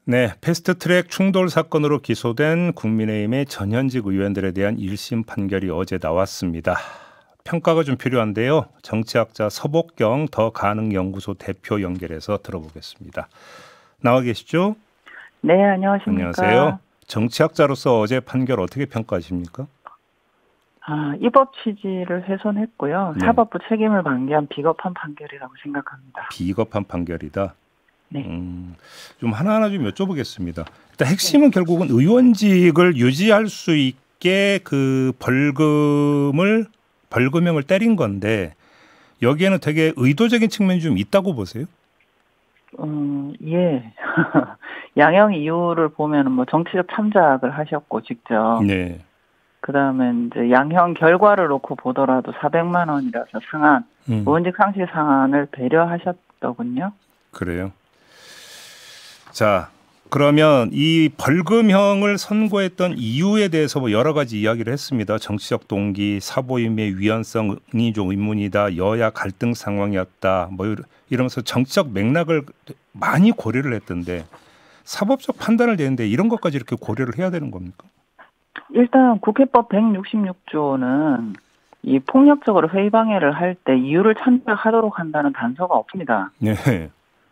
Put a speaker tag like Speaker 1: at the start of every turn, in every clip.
Speaker 1: 네, 패스트트랙 충돌 사건으로 기소된 국민의힘의 전현직 의원들에 대한 1심 판결이 어제 나왔습니다. 평가가 좀 필요한데요. 정치학자 서복경 더 가능연구소 대표 연결해서 들어보겠습니다. 나와 계시죠?
Speaker 2: 네, 안녕하십니까.
Speaker 1: 안녕하세요. 정치학자로서 어제 판결 어떻게 평가하십니까?
Speaker 2: 입법 취지를 훼손했고요.
Speaker 1: 네.
Speaker 2: 사법부 책임을 방기한 비겁한 판결이라고 생각합니다.
Speaker 1: 비겁한 판결이다.
Speaker 2: 네.
Speaker 1: 좀 하나하나 좀 여쭤보겠습니다. 일단 핵심은 결국은 의원직을 유지할 수 있게 그 벌금형을 때린 건데 여기에는 되게 의도적인 측면이 좀 있다고 보세요?
Speaker 2: 예. 양형 이유를 보면은 뭐 정치적 참작을 하셨고 직접.
Speaker 1: 네.
Speaker 2: 그다음에 이제 양형 결과를 놓고 보더라도 400만 원이라서 상한 의원직 상실 상한을 배려하셨더군요.
Speaker 1: 그래요. 자, 그러면 이 벌금형을 선고했던 이유에 대해서 뭐 여러 가지 이야기를 했습니다. 정치적 동기, 사보임의 위헌성이 좀 의문이다. 여야 갈등 상황이었다. 뭐 이러면서 정치적 맥락을 많이 고려를 했던데 사법적 판단을 내는데 이런 것까지 이렇게 고려를 해야 되는 겁니까?
Speaker 2: 일단 국회법 166조는 이 폭력적으로 회의 방해를 할 때 이유를 참작하도록 한다는 단서가 없습니다.
Speaker 1: 네.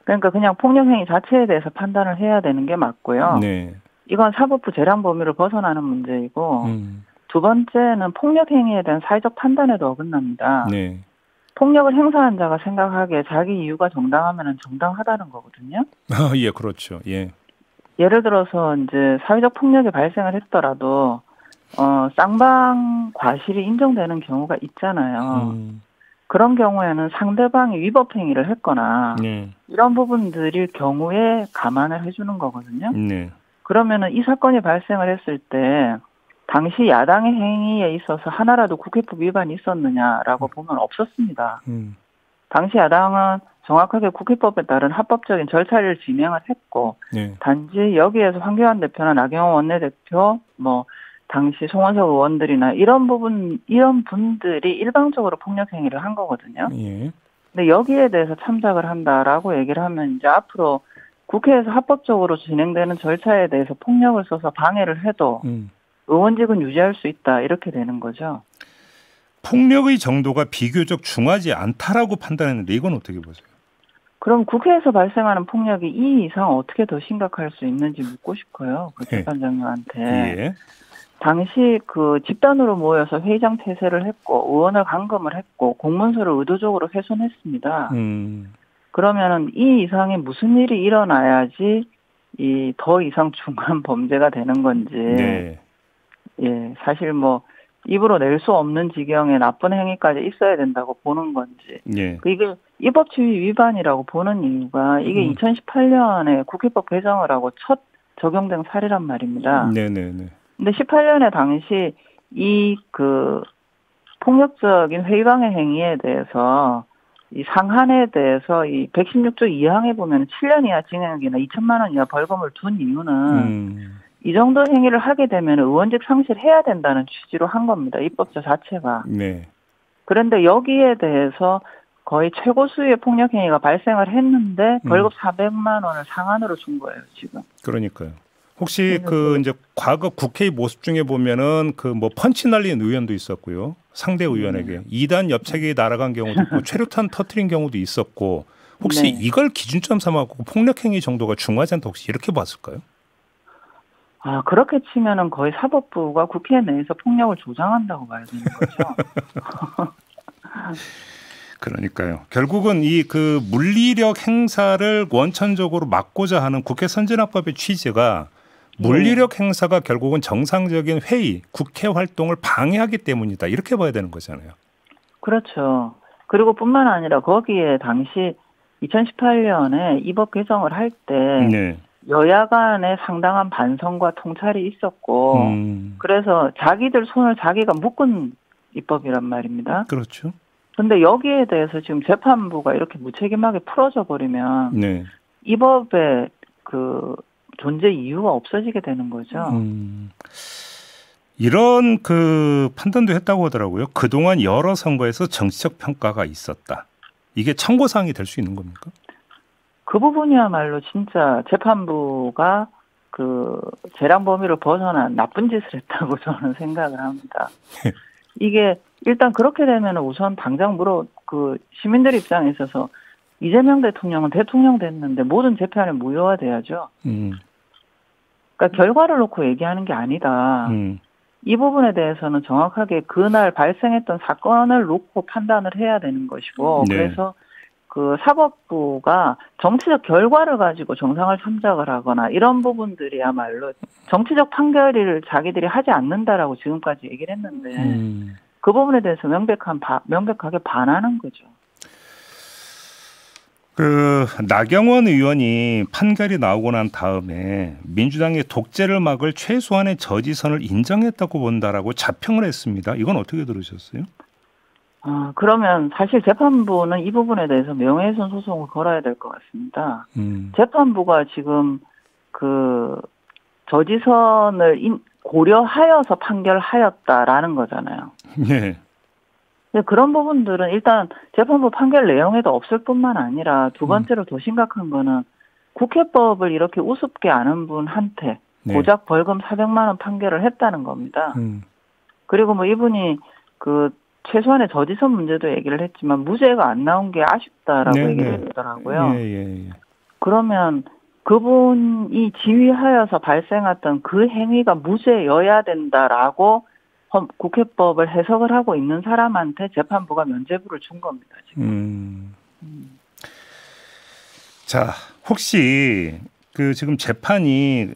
Speaker 2: 그러니까 그냥 폭력 행위 자체에 대해서 판단을 해야 되는 게 맞고요.
Speaker 1: 네.
Speaker 2: 이건 사법부 재량 범위를 벗어나는 문제이고 두 번째는 폭력 행위에 대한 사회적 판단에도 어긋납니다.
Speaker 1: 네.
Speaker 2: 폭력을 행사한 자가 생각하기에 자기 이유가 정당하면 정당하다는 거거든요.
Speaker 1: 예, 그렇죠. 예.
Speaker 2: 예를 들어서 이제 사회적 폭력이 발생을 했더라도 쌍방 과실이 인정되는 경우가 있잖아요. 그런 경우에는 상대방이 위법 행위를 했거나
Speaker 1: 네.
Speaker 2: 이런 부분들일 경우에 감안을 해주는 거거든요.
Speaker 1: 네.
Speaker 2: 그러면은 이 사건이 발생을 했을 때 당시 야당의 행위에 있어서 하나라도 국회법 위반이 있었느냐라고 보면 없었습니다. 당시 야당은 정확하게 국회법에 따른 합법적인 절차를 진행을 했고
Speaker 1: 네.
Speaker 2: 단지 여기에서 황교안 대표나 나경원 원내대표 뭐 당시 송원석 의원들이나 이런 분들이 일방적으로 폭력 행위를 한 거거든요.
Speaker 1: 예.
Speaker 2: 근데 여기에 대해서 참작을 한다라고 얘기를 하면 이제 앞으로 국회에서 합법적으로 진행되는 절차에 대해서 폭력을 써서 방해를 해도 의원직은 유지할 수 있다 이렇게 되는 거죠.
Speaker 1: 폭력의 정도가 비교적 중하지 않다라고 판단했는데 이건 어떻게 보세요?
Speaker 2: 그럼 국회에서 발생하는 폭력이 이 이상 어떻게 더 심각할 수 있는지 묻고 싶어요. 그 재판장님한테.
Speaker 1: 예.
Speaker 2: 당시 그 집단으로 모여서 회의장 폐쇄를 했고 의원을 감금을 했고 공문서를 의도적으로 훼손했습니다. 그러면은 이 이상의 무슨 일이 일어나야지 이 더 이상 중한 범죄가 되는 건지.
Speaker 1: 네.
Speaker 2: 예, 사실 뭐 입으로 낼 수 없는 지경의 나쁜 행위까지 있어야 된다고 보는 건지.
Speaker 1: 예.
Speaker 2: 이게 입법치위 위반이라고 보는 이유가 이게 2018년에 국회법 개정을 하고 첫 적용된 사례란 말입니다.
Speaker 1: 네네네.
Speaker 2: 근데 18년에 당시 이 그 폭력적인 회의방해 행위에 대해서 이 상한에 대해서 이 116조 2항에 보면 7년 이하 징역이나 2천만 원 이하 벌금을 둔 이유는 이 정도 행위를 하게 되면 의원직 상실해야 된다는 취지로 한 겁니다. 입법자 자체가.
Speaker 1: 네.
Speaker 2: 그런데 여기에 대해서 거의 최고 수위의 폭력 행위가 발생을 했는데 벌금 400만 원을 상한으로 준 거예요, 지금.
Speaker 1: 그러니까요. 혹시 그 이제 과거 국회의 모습 중에 보면은 그 뭐 펀치 날리는 의원도 있었고요. 상대 의원에게 2단 옆차기 날아간 경우도 있고 최루탄 터트린 경우도 있었고 혹시 이걸 기준점 삼아갖고 폭력 행위 정도가 중하지 않다 혹시 이렇게 봤을까요?
Speaker 2: 그렇게 치면은 거의 사법부가 국회 내에서 폭력을 조장한다고 봐야 되는 거죠.
Speaker 1: 그러니까요. 결국은 이 그 물리력 행사를 원천적으로 막고자 하는 국회 선진화법의 취지가 물리력 행사가 결국은 정상적인 회의, 국회 활동을 방해하기 때문이다. 이렇게 봐야 되는 거잖아요.
Speaker 2: 그렇죠. 그리고 뿐만 아니라 거기에 당시 2018년에 입법 개정을 할 때 여야 간에 상당한 반성과 통찰이 있었고 그래서 자기들 손을 자기가 묶은 입법이란 말입니다.
Speaker 1: 그렇죠.
Speaker 2: 근데 여기에 대해서 지금 재판부가 이렇게 무책임하게 풀어져 버리면 이 법의 그 존재 이유가 없어지게 되는 거죠.
Speaker 1: 이런 그 판단도 했다고 하더라고요. 그동안 여러 선거에서 정치적 평가가 있었다. 이게 참고사항이 될 수 있는 겁니까?
Speaker 2: 그 부분이야말로 진짜 재판부가 그 재량 범위를 벗어난 나쁜 짓을 했다고 저는 생각을 합니다. 이게 일단 그렇게 되면 우선 당장 그 시민들 입장에 있어서 이재명 대통령은 대통령 됐는데 모든 재판이 무효화돼야죠. 그러니까 결과를 놓고 얘기하는 게 아니다. 이 부분에 대해서는 정확하게 그날 발생했던 사건을 놓고 판단을 해야 되는 것이고,
Speaker 1: 네.
Speaker 2: 그래서 그 사법부가 정치적 결과를 가지고 정상을 참작을 하거나 이런 부분들이야말로 정치적 판결을 자기들이 하지 않는다라고 지금까지 얘기를 했는데 그 부분에 대해서 명백하게 반하는 거죠.
Speaker 1: 그 나경원 의원이 판결이 나오고 난 다음에 민주당의 독재를 막을 최소한의 저지선을 인정했다고 본다라고 자평을 했습니다. 이건 어떻게 들으셨어요?
Speaker 2: 그러면 사실 재판부는 이 부분에 대해서 명예훼손 소송을 걸어야 될 것 같습니다. 재판부가 지금 그 저지선을 고려하여서 판결하였다라는 거잖아요.
Speaker 1: 네.
Speaker 2: 그런 부분들은 일단 재판부 판결 내용에도 없을 뿐만 아니라 두 번째로 더 심각한 거는 국회법을 이렇게 우습게 아는 분한테
Speaker 1: 네.
Speaker 2: 고작 벌금 400만 원 판결을 했다는 겁니다. 그리고 뭐 이분이 그 최소한의 저지선 문제도 얘기를 했지만 무죄가 안 나온 게 아쉽다라고 얘기를 했더라고요. 그러면 그분이 지휘하여서 발생했던 그 행위가 무죄여야 된다라고 국회법을 해석을 하고 있는 사람한테 재판부가 면죄부를 준 겁니다. 지금.
Speaker 1: 자, 혹시 그 지금 재판이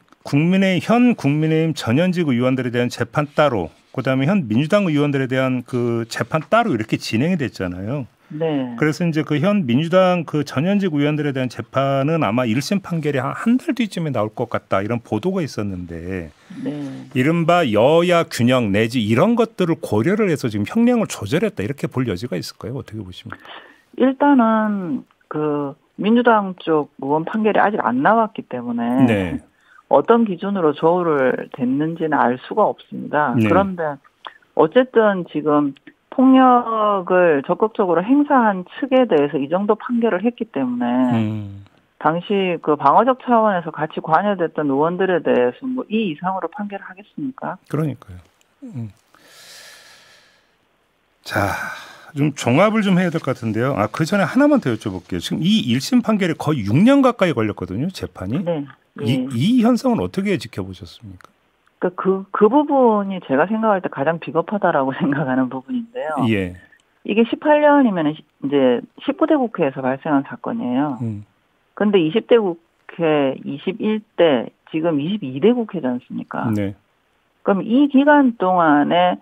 Speaker 1: 현 국민의힘 전현직 의원들에 대한 재판 따로, 그다음에 현 민주당 의원들에 대한 그 재판 따로 이렇게 진행이 됐잖아요.
Speaker 2: 네.
Speaker 1: 그래서 이제 그 현 민주당 그 전현직 의원들에 대한 재판은 아마 1심 판결이 한 달 뒤쯤에 나올 것 같다 이런 보도가 있었는데,
Speaker 2: 네.
Speaker 1: 이른바 여야 균형 내지 이런 것들을 고려를 해서 지금 형량을 조절했다 이렇게 볼 여지가 있을까요? 어떻게 보십니까?
Speaker 2: 일단은 그 민주당 쪽 의원 판결이 아직 안 나왔기 때문에
Speaker 1: 네.
Speaker 2: 어떤 기준으로 조율을 됐는지는 알 수가 없습니다.
Speaker 1: 네.
Speaker 2: 그런데 어쨌든 지금 폭력을 적극적으로 행사한 측에 대해서 이 정도 판결을 했기 때문에 당시 그 방어적 차원에서 같이 관여됐던 의원들에 대해서 뭐 이 이상으로 판결을 하겠습니까?
Speaker 1: 그러니까요. 자, 좀 종합을 좀 해야 될 것 같은데요. 그 전에 하나만 더 여쭤볼게요. 지금 이 1심 판결이 거의 6년 가까이 걸렸거든요, 재판이.
Speaker 2: 네.
Speaker 1: 이 현상은 어떻게 지켜보셨습니까?
Speaker 2: 그 부분이 제가 생각할 때 가장 비겁하다라고 생각하는 부분인데요.
Speaker 1: 예.
Speaker 2: 이게 18년이면 이제 19대 국회에서 발생한 사건이에요. 근데 20대 국회, 21대, 지금 22대 국회지 않습니까?
Speaker 1: 네.
Speaker 2: 그럼 이 기간 동안에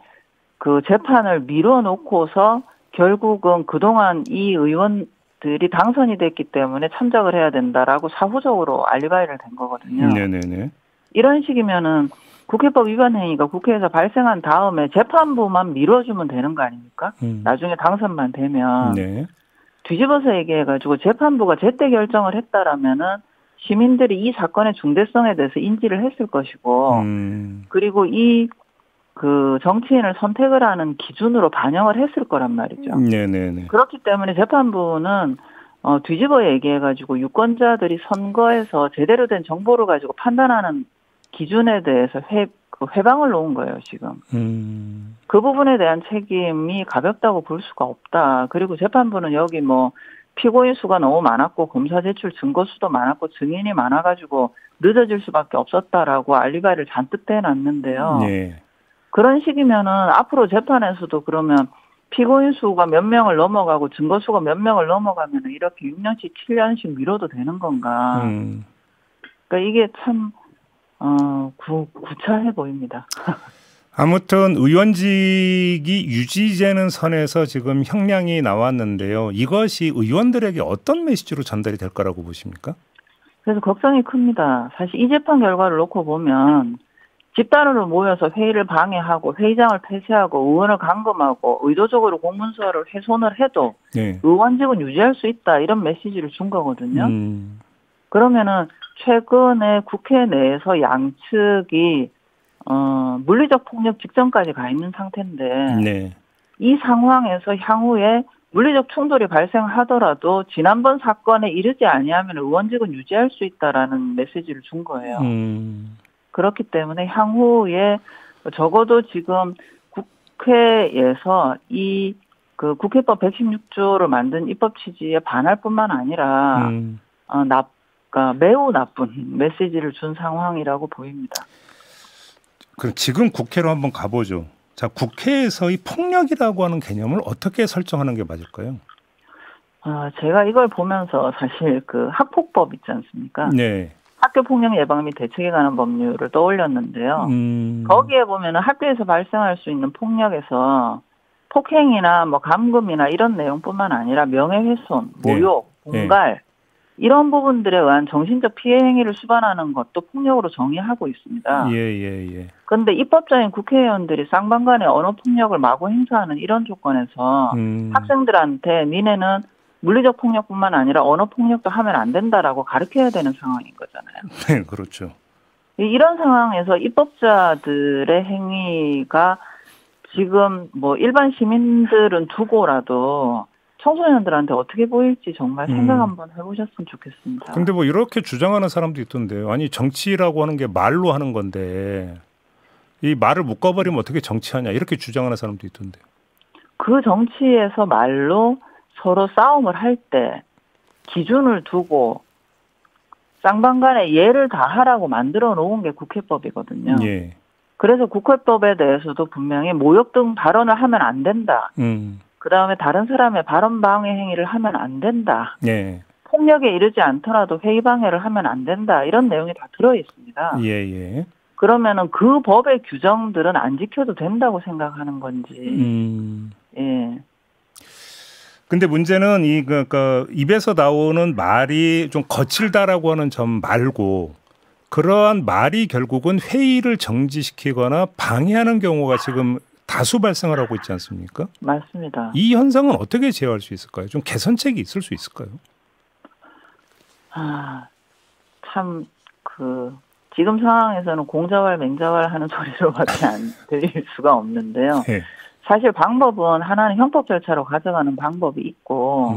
Speaker 2: 그 재판을 미뤄놓고서 결국은 그동안 이 의원들이 당선이 됐기 때문에 참작을 해야 된다라고 사후적으로 알리바이를 댄 거거든요.
Speaker 1: 네네네.
Speaker 2: 이런 식이면은 국회법 위반 행위가 국회에서 발생한 다음에 재판부만 미뤄주면 되는 거 아닙니까? 나중에 당선만 되면.
Speaker 1: 네.
Speaker 2: 뒤집어서 얘기해가지고 재판부가 제때 결정을 했다라면은 시민들이 이 사건의 중대성에 대해서 인지를 했을 것이고, 그리고 이 그 정치인을 선택을 하는 기준으로 반영을 했을 거란 말이죠.
Speaker 1: 네네네.
Speaker 2: 그렇기 때문에 재판부는 뒤집어 얘기해가지고 유권자들이 선거에서 제대로 된 정보를 가지고 판단하는 기준에 대해서 회방을 놓은 거예요, 지금. 그 부분에 대한 책임이 가볍다고 볼 수가 없다. 그리고 재판부는 여기 뭐 피고인 수가 너무 많았고 검사 제출 증거 수도 많았고 증인이 많아가지고 늦어질 수밖에 없었다라고 알리바이를 잔뜩 대놨는데요.
Speaker 1: 네.
Speaker 2: 그런 식이면은 앞으로 재판에서도 그러면 피고인 수가 몇 명을 넘어가고 증거 수가 몇 명을 넘어가면은 이렇게 6년씩 7년씩 미뤄도 되는 건가? 그러니까 이게 참 구차해 보입니다.
Speaker 1: 아무튼 의원직이 유지되는 선에서 지금 형량이 나왔는데요. 이것이 의원들에게 어떤 메시지로 전달이 될 거라고 보십니까?
Speaker 2: 그래서 걱정이 큽니다. 사실 이 재판 결과를 놓고 보면 집단으로 모여서 회의를 방해하고 회의장을 폐쇄하고 의원을 감금하고 의도적으로 공문서를 훼손을 해도
Speaker 1: 네.
Speaker 2: 의원직은 유지할 수 있다 이런 메시지를 준 거거든요. 그러면은 최근에 국회 내에서 양측이 물리적 폭력 직전까지 가 있는 상태인데
Speaker 1: 네.
Speaker 2: 이 상황에서 향후에 물리적 충돌이 발생하더라도 지난번 사건에 이르지 아니하면 의원직은 유지할 수 있다라는 메시지를 준 거예요. 그렇기 때문에 향후에 적어도 지금 국회에서 이 그 국회법 116조를 만든 입법 취지에 반할 뿐만 아니라 그러니까 매우 나쁜 메시지를 준 상황이라고 보입니다.
Speaker 1: 그럼 지금 국회로 한번 가보죠. 자, 국회에서 이 폭력이라고 하는 개념을 어떻게 설정하는 게 맞을까요?
Speaker 2: 제가 이걸 보면서 사실 그 학폭법 있지 않습니까?
Speaker 1: 네.
Speaker 2: 학교폭력 예방 및 대책에 관한 법률을 떠올렸는데요. 거기에 보면은 학교에서 발생할 수 있는 폭력에서 폭행이나 뭐 감금이나 이런 내용뿐만 아니라 명예훼손, 모욕, 공갈 이런 부분들에 의한 정신적 피해 행위를 수반하는 것도 폭력으로 정의하고 있습니다. 그런데 입법자인 국회의원들이 쌍방간의 언어 폭력을 마구 행사하는 이런 조건에서 학생들한테 니네는 물리적 폭력뿐만 아니라 언어 폭력도 하면 안 된다라고 가르쳐야 되는 상황인 거잖아요.
Speaker 1: 네, 그렇죠.
Speaker 2: 이런 상황에서 입법자들의 행위가 지금 뭐 일반 시민들은 두고라도 청소년들한테 어떻게 보일지 정말 생각 한번 해보셨으면 좋겠습니다.
Speaker 1: 근데 뭐 이렇게 주장하는 사람도 있던데요. 아니 정치라고 하는 게 말로 하는 건데 이 말을 묶어버리면 어떻게 정치하냐 이렇게 주장하는 사람도 있던데요.
Speaker 2: 그 정치에서 말로 서로 싸움을 할 때 기준을 두고 쌍방간에 예를 다하라고 만들어 놓은 게 국회법이거든요.
Speaker 1: 예.
Speaker 2: 그래서 국회법에 대해서도 분명히 모욕 등 발언을 하면 안 된다. 그다음에 다른 사람의 발언 방해 행위를 하면 안 된다.
Speaker 1: 예.
Speaker 2: 폭력에 이르지 않더라도 회의 방해를 하면 안 된다. 이런 내용이 다 들어 있습니다.
Speaker 1: 예.
Speaker 2: 그러면은 그 법의 규정들은 안 지켜도 된다고 생각하는 건지. 예.
Speaker 1: 근데 문제는 그러니까 입에서 나오는 말이 좀 거칠다라고 하는 점 말고 그러한 말이 결국은 회의를 정지시키거나 방해하는 경우가 지금 다수 발생을 하고 있지 않습니까?
Speaker 2: 맞습니다.
Speaker 1: 이 현상은 어떻게 제어할 수 있을까요? 좀 개선책이 있을 수 있을까요?
Speaker 2: 참 지금 상황에서는 공자왈 맹자왈 하는 소리로밖에 안 들릴 수가 없는데요.
Speaker 1: 네.
Speaker 2: 사실 방법은 하나는 형법 절차로 가져가는 방법이 있고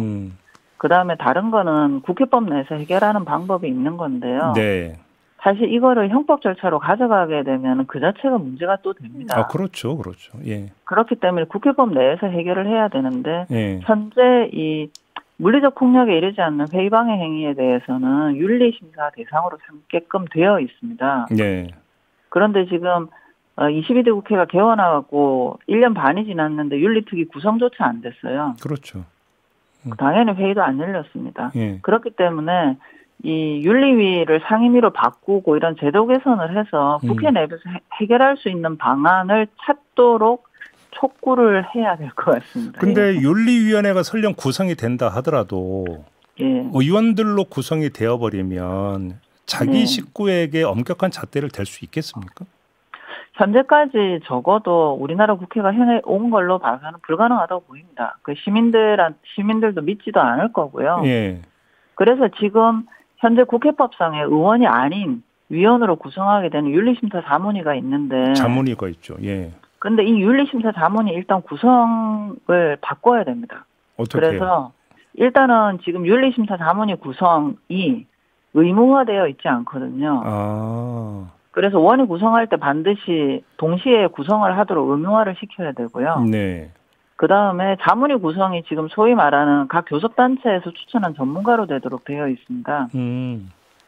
Speaker 2: 그다음에 다른 거는 국회법 내에서 해결하는 방법이 있는 건데요.
Speaker 1: 네.
Speaker 2: 사실 이거를 형법 절차로 가져가게 되면 그 자체가 문제가 또 됩니다.
Speaker 1: 그렇죠. 예.
Speaker 2: 그렇기 때문에 국회법 내에서 해결을 해야 되는데
Speaker 1: 예.
Speaker 2: 현재 이 물리적 폭력에 이르지 않는 회의방해 행위에 대해서는 윤리심사 대상으로 삼게끔 되어 있습니다.
Speaker 1: 네.
Speaker 2: 그런데 지금 22대 국회가 개원하고 1년 반이 지났는데 윤리특위 구성조차 안 됐어요.
Speaker 1: 그렇죠.
Speaker 2: 당연히 회의도 안 열렸습니다.
Speaker 1: 예.
Speaker 2: 그렇기 때문에 이 윤리위를 상임위로 바꾸고 이런 제도 개선을 해서 국회 내부에서 해결할 수 있는 방안을 찾도록 촉구를 해야 될 것 같습니다.
Speaker 1: 근데 윤리위원회가 설령 구성이 된다 하더라도 의원들로 구성이 되어버리면 자기 식구에게 엄격한 잣대를 댈 수 있겠습니까?
Speaker 2: 현재까지 적어도 우리나라 국회가 해온 걸로 봐서는 불가능하다고 보입니다. 그 시민들도 믿지도 않을 거고요.
Speaker 1: 예.
Speaker 2: 그래서 지금 현재 국회법상에 의원이 아닌 위원으로 구성하게 되는 윤리심사 자문위가 있는데
Speaker 1: 자문위가 있죠. 예.
Speaker 2: 근데 이 윤리심사 자문위 일단 구성을 바꿔야 됩니다.
Speaker 1: 어떻게?
Speaker 2: 그래서 일단은 지금 윤리심사 자문위 구성이 의무화되어 있지 않거든요. 그래서 원이 구성할 때 반드시 동시에 구성을 하도록 의무화를 시켜야 되고요.
Speaker 1: 네.
Speaker 2: 그다음에 자문위 구성이 지금 소위 말하는 각 교섭단체에서 추천한 전문가로 되도록 되어 있습니다.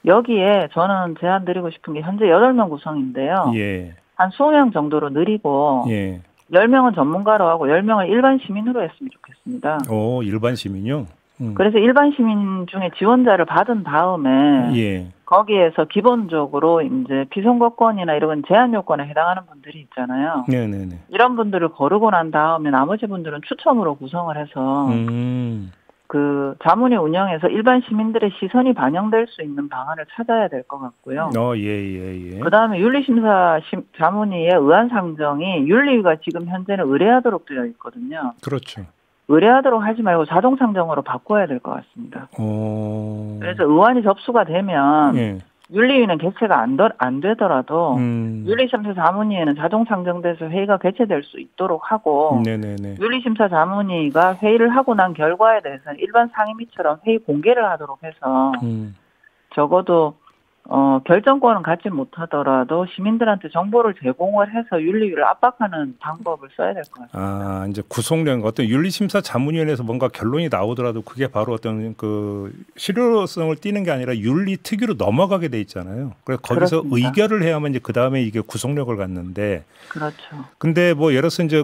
Speaker 2: 여기에 저는 제안 드리고 싶은 게 현재 8명 구성인데요.
Speaker 1: 예.
Speaker 2: 한 20명 정도로 늘리고 10명은 전문가로 하고 10명을 일반 시민으로 했으면 좋겠습니다.
Speaker 1: 일반 시민요?
Speaker 2: 그래서 일반 시민 중에 지원자를 받은 다음에 거기에서 기본적으로 이제 피선거권이나 이런 제한 요건에 해당하는 분들이 있잖아요.
Speaker 1: 네네네.
Speaker 2: 이런 분들을 거르고 난 다음에 나머지 분들은 추첨으로 구성을 해서 그 자문위 운영에서 일반 시민들의 시선이 반영될 수 있는 방안을 찾아야 될 것 같고요.
Speaker 1: 예.
Speaker 2: 그다음에 윤리심사 자문위의 의안 상정이 윤리위가 지금 현재는 의뢰하도록 되어 있거든요.
Speaker 1: 그렇죠.
Speaker 2: 의뢰하도록 하지 말고 자동 상정으로 바꿔야 될 것 같습니다. 그래서 의안이 접수가 되면 윤리위는 개최가 안 되더라도 윤리심사 자문위에는 자동 상정돼서 회의가 개최될 수 있도록 하고
Speaker 1: 네네네.
Speaker 2: 윤리심사 자문위가 회의를 하고 난 결과에 대해서는 일반 상임위처럼 회의 공개를 하도록 해서 적어도 결정권은 갖지 못하더라도 시민들한테 정보를 제공을 해서 윤리위를 압박하는 방법을 써야 될 것 같습니다.
Speaker 1: 아, 이제 구속령 어떤 윤리심사 자문위원회에서 뭔가 결론이 나오더라도 그게 바로 어떤 그 실효성을 띠는 게 아니라 윤리 특위로 넘어가게 돼 있잖아요. 그래서 거기서
Speaker 2: 그렇습니다.
Speaker 1: 의결을 해야만 이제 그 다음에 이게 구속력을 갖는데.
Speaker 2: 그렇죠.
Speaker 1: 근데 뭐 예를 들어서 이제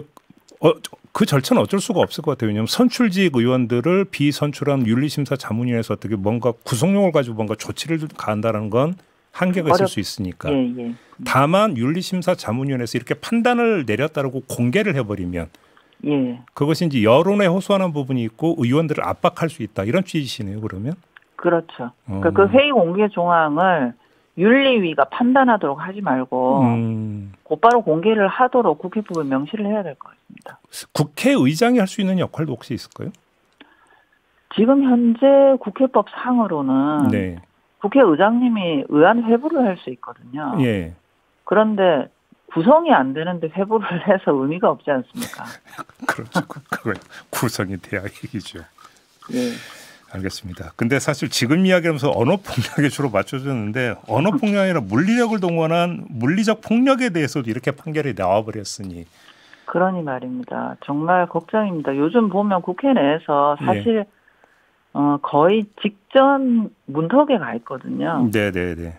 Speaker 1: 그 절차는 어쩔 수가 없을 것 같아요. 왜냐하면 선출직 의원들을 비선출한 윤리심사 자문위원회에서 어떻게 뭔가 구속력을 가지고 뭔가 조치를 가한다는 건 한계가 있을 수 있으니까.
Speaker 2: 예.
Speaker 1: 다만 윤리심사 자문위원회에서 이렇게 판단을 내렸다고 공개를 해버리면
Speaker 2: 예.
Speaker 1: 그것이 이제 여론에 호소하는 부분이 있고 의원들을 압박할 수 있다. 이런 취지시네요. 그러면.
Speaker 2: 그렇죠. 그러니까 그 회의 공개 조항을 윤리위가 판단하도록 하지 말고 곧바로 공개를 하도록 국회법에 명시를 해야 될 것 같습니다.
Speaker 1: 국회의장이 할 수 있는 역할도 혹시 있을까요?
Speaker 2: 지금 현재 국회법 상으로는
Speaker 1: 네.
Speaker 2: 국회의장님이 의안 회부를 할 수 있거든요.
Speaker 1: 예.
Speaker 2: 그런데 구성이 안 되는데 회부를 해서 의미가 없지 않습니까?
Speaker 1: 그렇죠. 그거 구성이 돼야 얘기죠.
Speaker 2: 예.
Speaker 1: 알겠습니다. 근데 사실 지금 이야기하면서 언어 폭력에 주로 맞춰줬는데 언어 폭력이 아니라 물리력을 동원한 물리적 폭력에 대해서도 이렇게 판결이 나와버렸으니.
Speaker 2: 그러니 말입니다. 정말 걱정입니다. 요즘 보면 국회 내에서 사실 거의 직전 문턱에 가 있거든요.
Speaker 1: 네네네.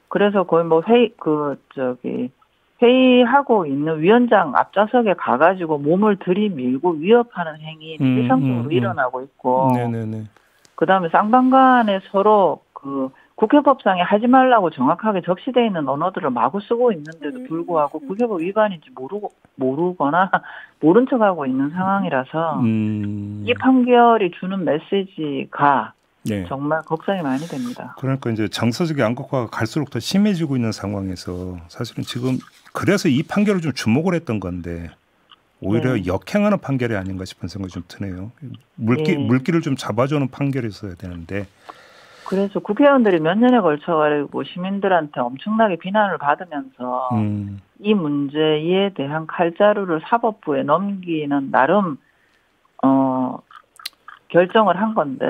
Speaker 2: 그래서 거의 뭐 회의하고 있는 위원장 앞좌석에 가가지고 몸을 들이밀고 위협하는 행위 일상적으로 일어나고 있고.
Speaker 1: 네네네.
Speaker 2: 그다음에 쌍방간에 서로 그 국회법상에 하지 말라고 정확하게 적시되어 있는 언어들을 마구 쓰고 있는데도 불구하고 국회법 위반인지 모르거나 모른 척하고 있는 상황이라서 이 판결이 주는 메시지가 정말 걱정이 많이 됩니다.
Speaker 1: 그러니까 이제 정서적 양극화가 갈수록 더 심해지고 있는 상황에서 사실은 지금 그래서 이 판결을 좀 주목을 했던 건데 오히려 역행하는 판결이 아닌가 싶은 생각이 좀 드네요. 물기를 좀 잡아주는 판결이었어야 되는데. 그래서
Speaker 2: 국회의원들이 몇 년에 걸쳐가지고 시민들한테 엄청나게 비난을 받으면서 이 문제에 대한 칼자루를 사법부에 넘기는 나름 결정을 한 건데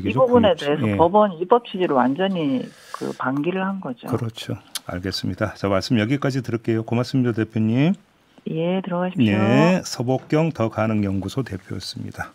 Speaker 2: 이 부분에 대해서 법원이 입법 취지를 완전히 그 방기를 한 거죠.
Speaker 1: 그렇죠. 알겠습니다. 자, 말씀 여기까지 들을게요. 고맙습니다, 대표님.
Speaker 2: 예, 들어가십시오.
Speaker 1: 네, 서복경 더 가능 연구소 대표였습니다.